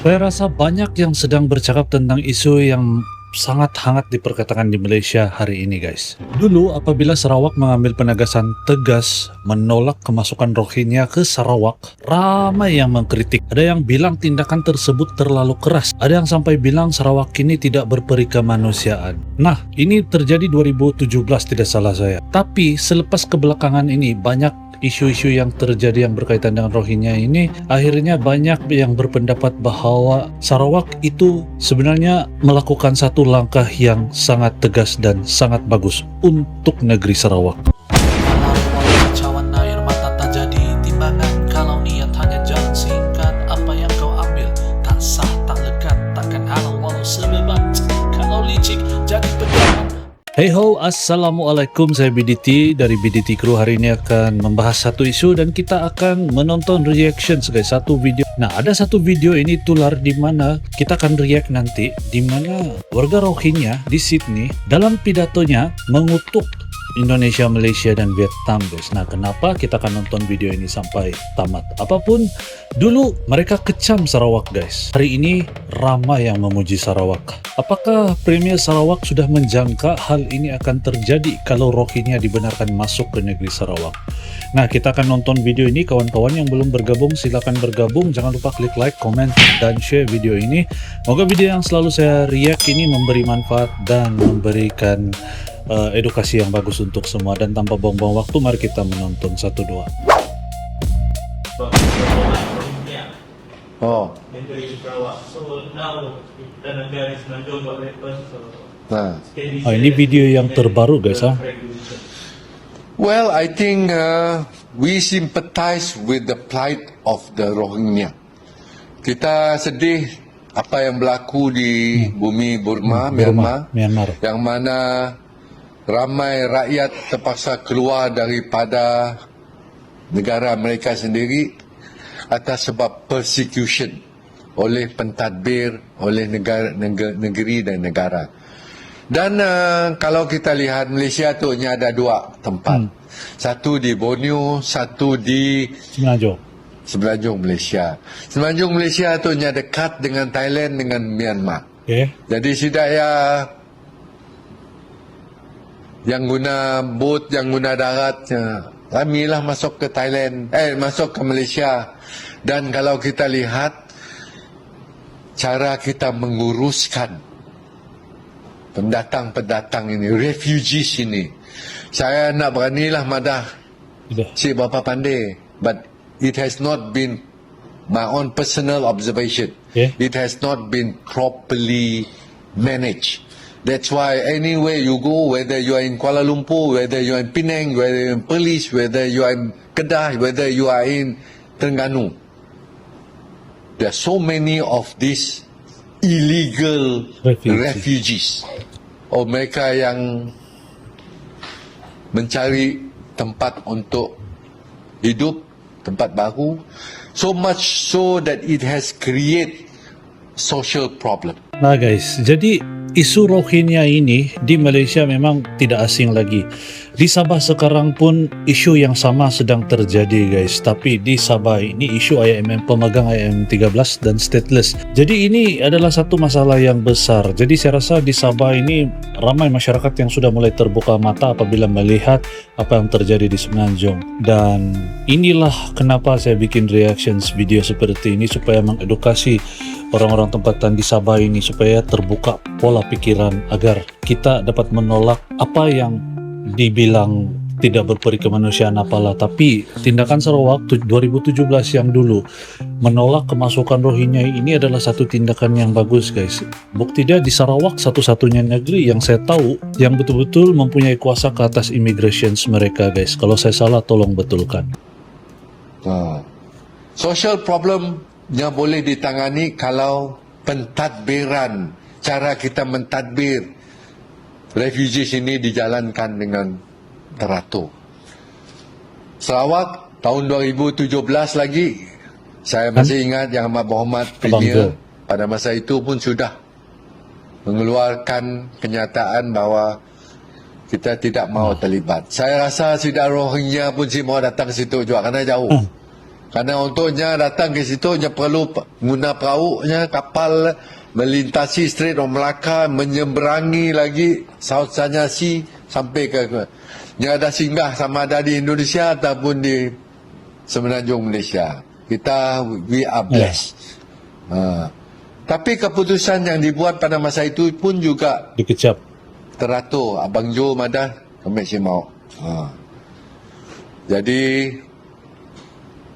Saya rasa banyak yang sedang bercakap tentang isu yang sangat hangat diperkatakan di Malaysia hari ini, guys. Dulu apabila Sarawak mengambil penegasan tegas menolak kemasukan Rohingya ke Sarawak, ramai yang mengkritik. Ada yang bilang tindakan tersebut terlalu keras. Ada yang sampai bilang Sarawak ini tidak berperi kemanusiaan. Nah, ini terjadi 2017 tidak salah saya. Tapi selepas kebelakangan ini banyak isu-isu yang terjadi yang berkaitan dengan Rohingya ini, akhirnya banyak yang berpendapat bahwa Sarawak itu sebenarnya melakukan satu langkah yang sangat tegas dan sangat bagus untuk negeri Sarawak. Walau kacauan air mata tak jadi timbangan. Kalau niat hanya jalan singkat, apa yang kau ambil tak sah, tak lekat, takkan halal walau sebebat. Kalau licik jadi pegangan. Hey ho, assalamualaikum, saya BDT dari BDT Crew. Hari ini akan membahas satu isu dan kita akan menonton reactions, guys, satu video. Nah, ada satu video ini tular di mana kita akan react nanti, di mana warga Rohingya di Sydney dalam pidatonya mengutuk Indonesia, Malaysia, dan Vietnam, guys. Nah, kenapa kita akan nonton video ini sampai tamat? Apapun, dulu mereka kecam Sarawak, guys. Hari ini ramai yang memuji Sarawak. Apakah Premier Sarawak sudah menjangka hal ini akan terjadi kalau Rohingya dibenarkan masuk ke negeri Sarawak? Nah, kita akan nonton video ini. Kawan-kawan yang belum bergabung, silakan bergabung. Jangan lupa klik like, komen, dan share video ini. Moga video yang selalu saya react ini memberi manfaat dan memberikan edukasi yang bagus untuk semua. Dan tanpa buang-buang waktu, mari kita menonton 1-2. Oh, Menteri Sarawak. So now the negara is Semenanjung got weapons. So nah. Ini video yang terbaru, guys. Well, I think we sympathize with the plight of the Rohingya. Kita sedih apa yang berlaku di bumi Burma, Myanmar. yang mana ramai rakyat terpaksa keluar daripada negara mereka sendiri atas sebab persecution oleh pentadbir, oleh negeri dan negara. Dan kalau kita lihat Malaysia tu hanya ada dua tempat. Satu di Borneo, satu di Semenanjung Malaysia. Semenanjung Malaysia tu hanya dekat dengan Thailand dengan Myanmar. Okay. Jadi setidaknya yang guna bot, yang guna darat, kamilah masuk ke Thailand, masuk ke Malaysia. Dan kalau kita lihat cara kita menguruskan pendatang-pendatang ini, refugees ini, saya nak beranilah madah si bapa pandai, but it has not been my own personal observation. Yeah. It has not been properly managed. That's why anywhere you go, whether you are in Kuala Lumpur, whether you are in Penang, whether you are in Perlis, whether you are in Kedah, whether you are in Terengganu, there are so many of these illegal refugees. Or mereka yang mencari tempat untuk hidup, tempat baru, so much so that it has created social problem. Nah, guys, jadi isu Rohingya ini di Malaysia memang tidak asing lagi. Di Sabah sekarang pun isu yang sama sedang terjadi, guys. Tapi di Sabah ini isu IMM, pemegang IMM 13 dan stateless. Jadi ini adalah satu masalah yang besar. Jadi saya rasa di Sabah ini ramai masyarakat yang sudah mulai terbuka mata apabila melihat apa yang terjadi di Semenanjung. Dan inilah kenapa saya bikin reactions video seperti ini, supaya mengedukasi orang-orang tempatan di Sabah ini supaya terbuka pola pikiran agar kita dapat menolak apa yang dibilang tidak berperi kemanusiaan apalah. Tapi tindakan Sarawak 2017 yang dulu menolak kemasukan Rohingya ini adalah satu tindakan yang bagus, guys. Bukti dia di Sarawak satu-satunya negeri yang saya tahu yang betul-betul mempunyai kuasa ke atas immigrations mereka, guys. Kalau saya salah tolong betulkan. Social problem yang boleh ditangani kalau pentadbiran, cara kita mentadbir refugees ini dijalankan dengan teratur. Sarawak tahun 2017 lagi, saya masih ingat Yang Amat Berhormat Premier pada masa itu pun sudah mengeluarkan kenyataan bahawa kita tidak mahu terlibat. Saya rasa sudah Rohingya pun si mau datang ke situ juga kerana jauh. Karena untuknya datang ke situ, nya perlu guna perahunya, kapal, melintasi Strait of Malacca, menyeberangi lagi South China Sea sampai ke nya ada singgah sama ada di Indonesia ataupun di semenanjung Malaysia. We are blessed. Tapi keputusan yang dibuat pada masa itu pun juga Dikecap. teratur. Abang Jo Madah kami si mau. Jadi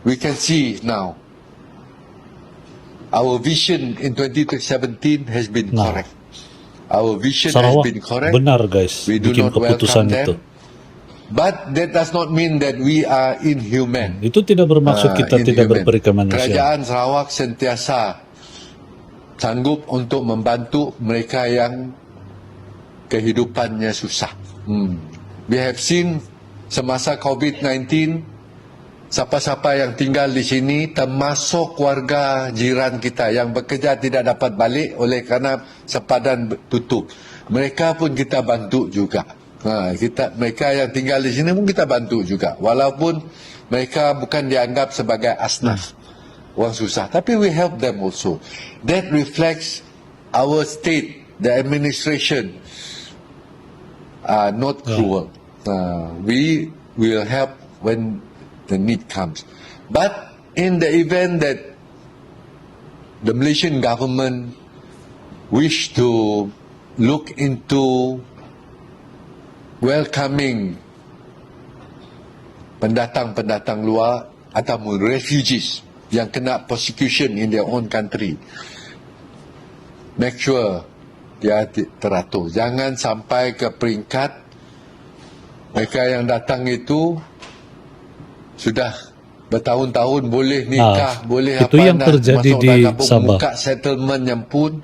we can see now our vision in 2017 has been Nah. correct. Our vision Sarawak has been correct. benar guys We do bikin not keputusan welcome itu. them. But that does not mean that we are inhuman. Itu tidak bermaksud kita tidak Inhuman. berperi kemanusiaan. Kerajaan Sarawak sentiasa sanggup untuk membantu mereka yang kehidupannya susah. We have seen semasa COVID-19, siapa-siapa yang tinggal di sini termasuk warga jiran kita yang bekerja tidak dapat balik oleh kerana sepadan tutup. Mereka pun kita bantu juga. Mereka yang tinggal di sini pun kita bantu juga. Walaupun mereka bukan dianggap sebagai asnaf, orang susah. Tapi we help them also. That reflects our state, the administration are not cruel. We will help when the need comes. But in the event that the Malaysian government wish to look into welcoming pendatang-pendatang luar ataupun refugees yang kena persecution in their own country, make sure dia teratur. Jangan sampai ke peringkat mereka yang datang itu sudah bertahun-tahun boleh nikah, boleh itu yang terjadi masuk di dalam Sabah. buka settlement yang pun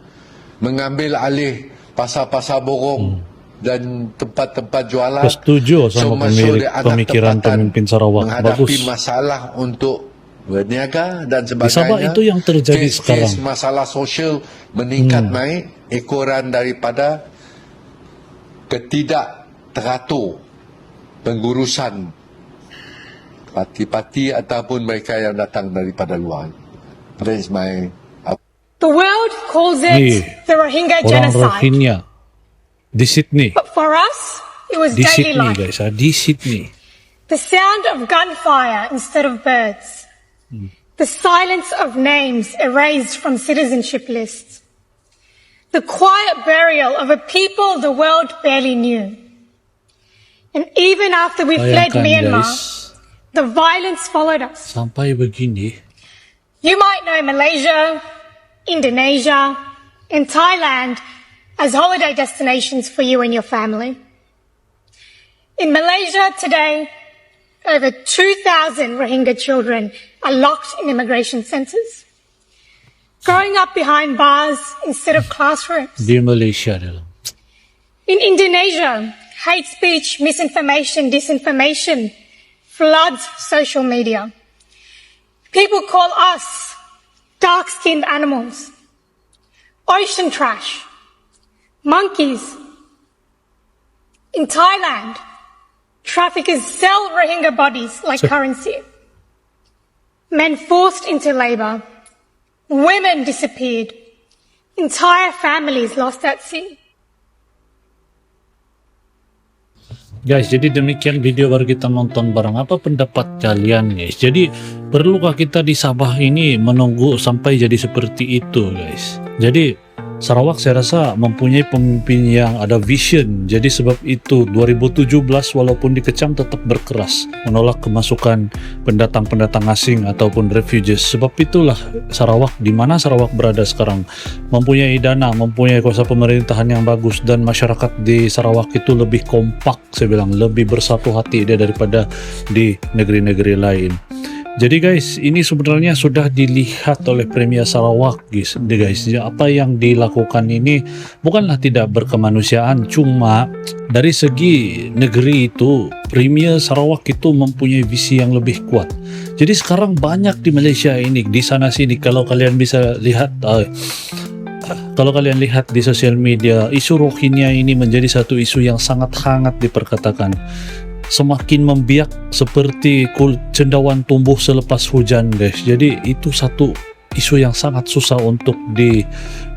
mengambil alih pasar-pasar borong dan tempat-tempat jualan. Setuju sama Masuk di anak pemikiran tempatan pemimpin Sarawak. menghadapi Bagus. masalah untuk berniaga dan sebagainya. Di Sabah itu yang terjadi sekarang. Masalah sosial meningkat naik, ekoran daripada ketidak teratur pengurusan parti-parti ataupun mereka yang datang daripada luar. That is my The world calls Ni, it the Rohingya Orang genocide. Rohingya di Sydney. But for us, it was Di daily Sydney life. guys, di Sydney. The sound of gunfire instead of birds. The silence of names erased from citizenship lists. The quiet burial of a people the world barely knew. And even after we fled Bayangkan Myanmar, guys, the violence followed us. sampai begini. You might know Malaysia, Indonesia, and Thailand as holiday destinations for you and your family. In Malaysia today, over 2,000 Rohingya children are locked in immigration centres, growing up behind bars instead of classrooms. Di Malaysia dalam. In Indonesia, hate speech, misinformation, disinformation floods social media. People call us dark-skinned animals, ocean trash, monkeys. In Thailand, traffickers sell Rohingya bodies like currency. Men forced into labor. Women disappeared. Entire families lost at sea. Guys, jadi demikian video baru kita nonton bareng. Apa pendapat kalian guys? Jadi perlukah kita di Sabah ini menunggu sampai jadi seperti itu guys? Jadi Sarawak saya rasa mempunyai pemimpin yang ada vision. Jadi sebab itu 2017 walaupun dikecam tetap berkeras menolak kemasukan pendatang-pendatang asing ataupun refugees. Sebab itulah Sarawak, di mana Sarawak berada sekarang, mempunyai dana, mempunyai kuasa pemerintahan yang bagus, dan masyarakat di Sarawak itu lebih kompak, saya bilang lebih bersatu hati dia daripada di negeri-negeri lain. Jadi guys, ini sebenarnya sudah dilihat oleh Premier Sarawak guys. Apa yang dilakukan ini bukanlah tidak berkemanusiaan, cuma dari segi negeri itu Premier Sarawak itu mempunyai visi yang lebih kuat. Jadi sekarang banyak di Malaysia ini, di sana sini, kalau kalian bisa lihat kalau kalian lihat di sosial media, isu Rohingya ini menjadi satu isu yang sangat hangat diperkatakan. semakin membiak seperti cendawan tumbuh selepas hujan guys. Jadi itu satu isu yang sangat susah untuk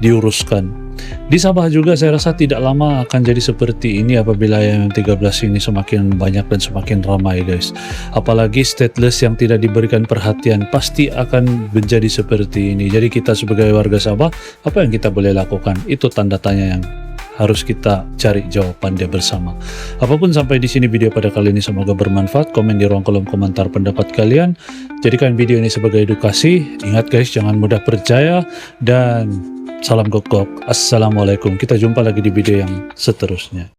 diuruskan. Di Sabah juga saya rasa tidak lama akan jadi seperti ini apabila IMM13 ini semakin banyak dan semakin ramai guys. Apalagi stateless yang tidak diberikan perhatian pasti akan menjadi seperti ini. Jadi kita sebagai warga Sabah, apa yang kita boleh lakukan? Itu tanda tanya yang harus kita cari jawabannya bersama. Apapun sampai di sini video pada kali ini, semoga bermanfaat. Komen di ruang kolom komentar pendapat kalian. Jadikan video ini sebagai edukasi. Ingat guys, jangan mudah percaya dan salam gok-gok. Assalamualaikum. Kita jumpa lagi di video yang seterusnya.